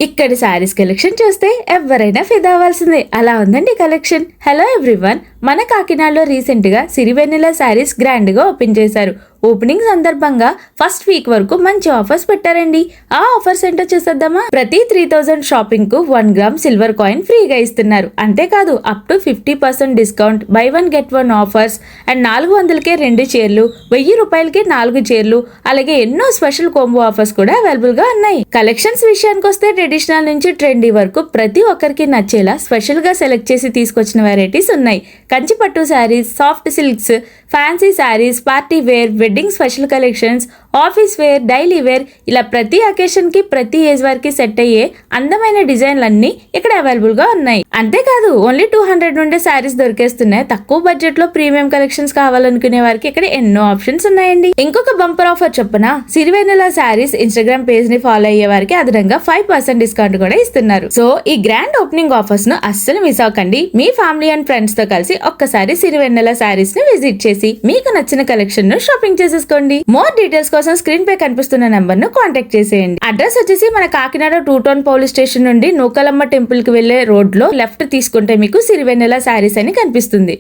ఇక్కడ శారీస్ కలెక్షన్ చూస్తే ఎవరైనా ఫిదా అవ్వాల్సిందే, అలా ఉందండి కలెక్షన్. హలో ఎవ్రీవన్, మన కాకినాడలో రీసెంట్ గా సిరివెన్నెల శారీస్ గ్రాండ్ గా ఓపెన్ చేశారు. ఓపెనింగ్ సందర్భంగా ఫస్ట్ వీక్ వరకు మంచి ఆఫర్స్ పెట్టారండి. ఆ ఆఫర్స్ ఏంటో చూసేద్దామా. ప్రతి 3000 షాపింగ్ కు 1 గ్రామ్ సిల్వర్ కాయిన్ ఫ్రీగా ఇస్తున్నారు. అంతేకాదు up to 50% discount, buy 1 get 1 offers and 400కే 2 చీరలు, 1000 రూపాయలకి 4 చీరలు, అలాగే ఎన్నో స్పెషల్ కాంబో ఆఫర్స్ కూడా అవైలబుల్ గా ఉన్నాయి. కలెక్షన్స్ విషయానికి వస్తే ట్రెడిషనల్ నుంచి ట్రెండీ వరకు ప్రతి ఒక్కరికి నచ్చేలా స్పెషల్ గా సెలెక్ట్ చేసి తీసుకొచ్చిన వెరైటీస్ ఉన్నాయి. కంచి పట్టు saris, soft silks, fancy saris, party wear, wedding special collections, office wear, daily wear, ఇలా ప్రతి అకేషన్ కి ప్రతి ఏజ్ వారికి సెట్ అయ్యే అందమైన డిజైన్లన్నీ ఇక్కడ అవైలబుల్ గా ఉన్నాయి. అంతేకాదు ఓన్లీ 200 నుండే శారీస్ దొరికేస్తున్నాయి. తక్కువ బడ్జెట్ లో ప్రీమియం కలెక్షన్స్ కావాలనుకునే వారికి ఇక్కడ ఎన్నో ఆప్షన్స్ ఉన్నాయండి. ఇంకొక బంపర్ ఆఫర్ చొప్పున సిరివెన్నెల శారీస్ ఇన్స్టాగ్రామ్ పేజ్ ని ఫాలో అయ్యే వారికి అదనంగా 5% డిస్కౌంట్ కూడా ఇస్తున్నారు. సో ఈ గ్రాండ్ ఓపెనింగ్ ఆఫర్స్ ను అస్సలు మిస్ అవ్వకండి. మీ ఫ్యామిలీ అండ్ ఫ్రెండ్స్ తో కలిసి ఒక్కసారి సిరివెన్నెల శారీస్ ని విజిట్ చేసి మీకు నచ్చిన కలెక్షన్ ను షాపింగ్ చేసేసుకోండి. మోర్ డీటెయిల్స్ కోసం స్క్రీన్ పై కనిపిస్తున్న నంబర్ ను కాంటాక్ట్ చేసేయండి. అడ్రస్ వచ్చేసి మన కాకినాడ 2 టౌన్ పోలీస్ స్టేషన్ నుండి నూకలమ్మ టెంపుల్ కి వెళ్లే రోడ్ లో లెఫ్ట్ తీసుకుంటే మీకు సిరివెన్నెల శారీస్ అని కనిపిస్తుంది.